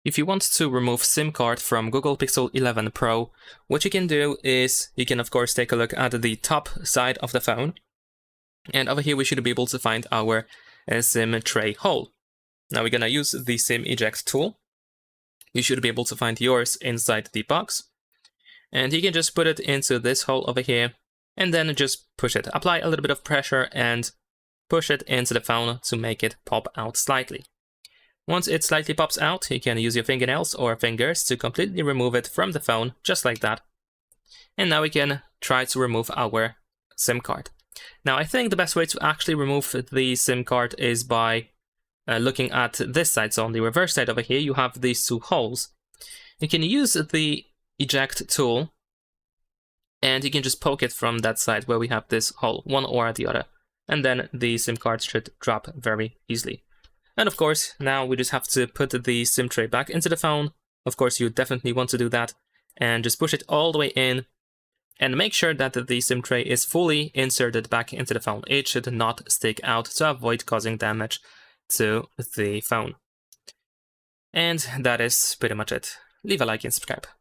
If you want to remove SIM card from Google Pixel 11 Pro, what you can do is you can of course take a look at the top side of the phone. And over here we should be able to find our SIM tray hole. Now we're gonna use the SIM eject tool. You should be able to find yours inside the box. And you can just put it into this hole over here and then just push it. Apply a little bit of pressure and push it into the phone to make it pop out slightly. Once it slightly pops out, you can use your fingernails or fingers to completely remove it from the phone, just like that. And now we can try to remove our SIM card. Now I think the best way to actually remove the SIM card is by looking at this side. So on the reverse side over here, you have these two holes. You can use the eject tool and you can just poke it from that side where we have this hole, one or the other. And then the SIM card should drop very easily. And of course, now we just have to put the SIM tray back into the phone. Of course, you definitely want to do that. And just push it all the way in. And make sure that the SIM tray is fully inserted back into the phone. It should not stick out to avoid causing damage to the phone. And that is pretty much it. Leave a like and subscribe.